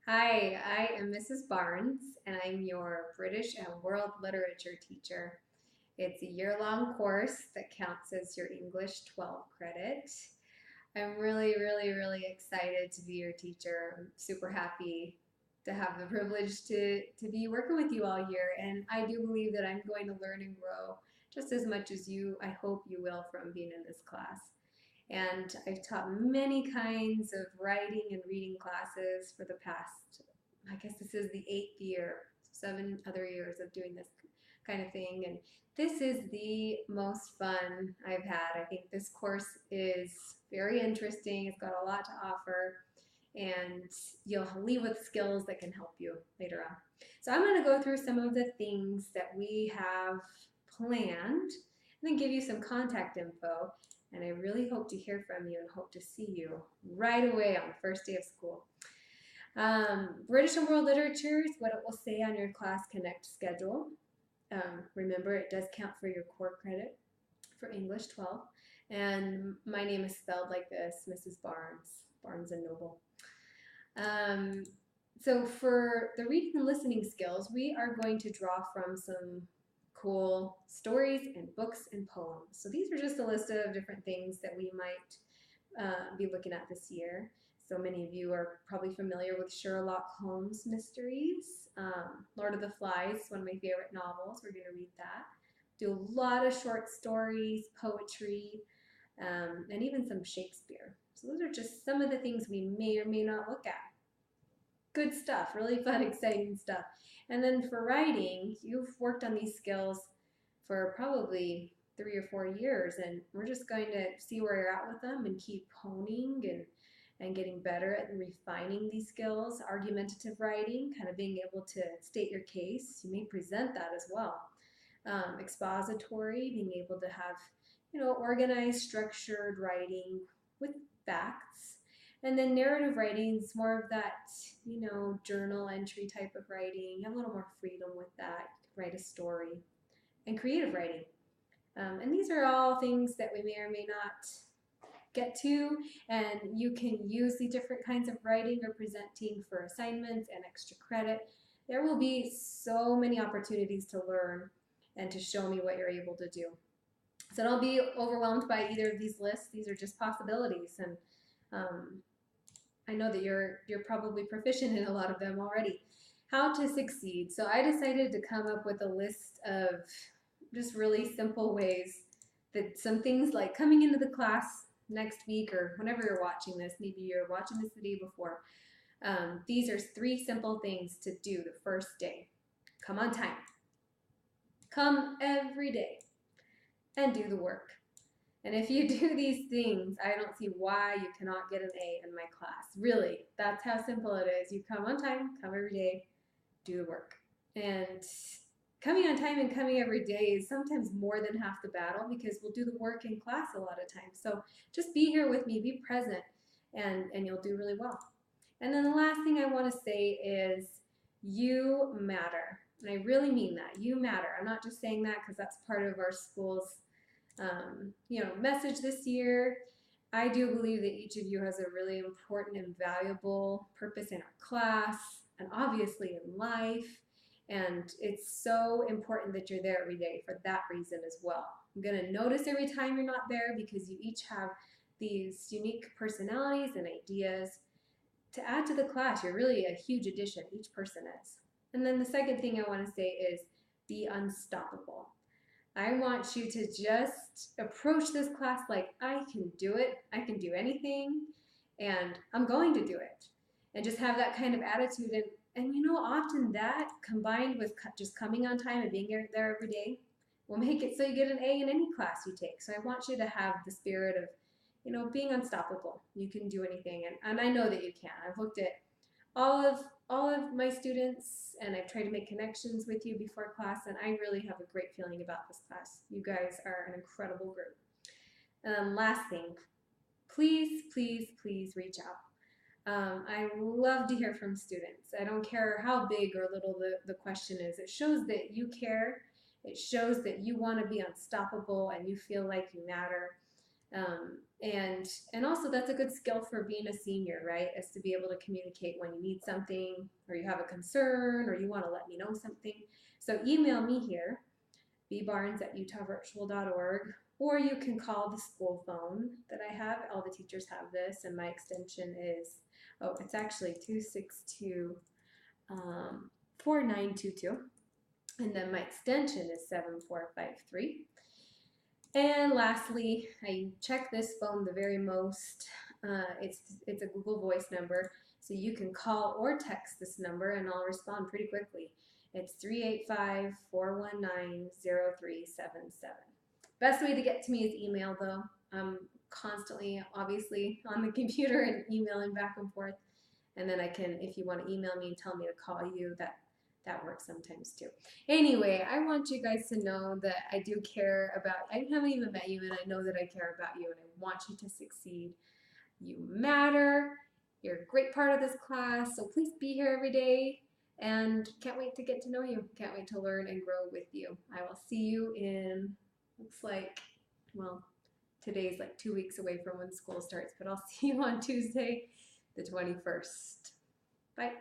Hi, I am Mrs. Barnes, and I'm your British and World Literature teacher. It's a year-long course that counts as your English 12 credit. I'm really excited to be your teacher. I'm super happy to have the privilege to be working with you all year, and I do believe that I'm going to learn and grow just as much as you, I hope you will, from being in this class. And I've taught many kinds of writing and reading classes for the past, I guess this is the 8th year, 7 other years of doing this kind of thing. And this is the most fun I've had. I think this course is very interesting. It's got a lot to offer, and you'll leave with skills that can help you later on. So I'm going to go through some of the things that we have planned and then give you some contact info. And I really hope to hear from you and hope to see you right away on the first day of school. British and World Literature is what it will say on your Class Connect schedule. Remember, it does count for your core credit for English 12. And my name is spelled like this, Mrs. Barnes, Barnes and Noble. So for the reading and listening skills, we are going to draw from some cool stories and books and poems. So these are just a list of different things that we might be looking at this year. So many of you are probably familiar with Sherlock Holmes mysteries. Lord of the Flies, one of my favorite novels. We're going to read that. Do a lot of short stories, poetry, and even some Shakespeare. So those are just some of the things we may or may not look at. Good stuff, really fun, exciting stuff. And then for writing, you've worked on these skills for probably 3 or 4 years, and we're just going to see where you're at with them and keep honing and getting better at refining these skills. Argumentative writing, kind of being able to state your case. You may present that as well. Expository, being able to have, organized, structured writing with facts. And then narrative writing is more of that, journal entry type of writing. You have a little more freedom with that. You can write a story. And creative writing. And these are all things that we may or may not get to, and you can use the different kinds of writing or presenting for assignments and extra credit. There will be so many opportunities to learn and to show me what you're able to do. So don't be overwhelmed by either of these lists. These are just possibilities, and I know that you're probably proficient in a lot of them already. How to succeed. So I decided to come up with a list of just really simple ways that some things like coming into the class next week or whenever you're watching this, maybe you're watching this the day before. These are 3 simple things to do the first day. Come on time. Come every day and do the work. And if you do these things, I don't see why you cannot get an A in my class. Really, that's how simple it is. You come on time, come every day, do the work. And coming on time and coming every day is sometimes more than half the battle because we'll do the work in class a lot of times. So just be here with me, be present, and you'll do really well. And then the last thing I want to say is you matter. And I really mean that. You matter. I'm not just saying that because that's part of our school's message this year. I do believe that each of you has a really important and valuable purpose in our class and obviously in life. And it's so important that you're there every day for that reason as well. I'm going to notice every time you're not there because you each have these unique personalities and ideas to add to the class. You're really a huge addition. Each person is. And then the second thing I want to say is be unstoppable. I want you to just approach this class like I can do it. I can do anything and I'm going to do it. And just have that kind of attitude. And often that combined with just coming on time and being there every day will make it so you get an A in any class you take. So I want you to have the spirit of, being unstoppable. You can do anything. And I know that you can. I've looked at all of my students and I've tried to make connections with you before class, and I really have a great feeling about this class. You guys are an incredible group. Last thing, please reach out. I love to hear from students. I don't care how big or little the question is. It shows that you care. It shows that you want to be unstoppable and you feel like you matter. And also that's a good skill for being a senior, right? Is to be able to communicate when you need something or you have a concern or you want to let me know something. So email me here, bbarnes@utahvirtual.org, or you can call the school phone that I have. All the teachers have this, and my extension is, oh, it's actually 262 4922. And then my extension is 7453. And lastly, I check this phone the very most. It's a Google Voice number, so you can call or text this number, and I'll respond pretty quickly. It's 385-419-0377. Best way to get to me is email, though. I'm constantly, obviously, on the computer and emailing back and forth. And then I can, if you want to email me and tell me to call you, that works sometimes too. Anyway, I want you guys to know that I do care about, I haven't even met you, and I know that I care about you, and I want you to succeed. You matter. You're a great part of this class, so please be here every day, and can't wait to get to know you. Can't wait to learn and grow with you. I will see you in, looks like, well, today's like 2 weeks away from when school starts, but I'll see you on Tuesday, the 21st. Bye.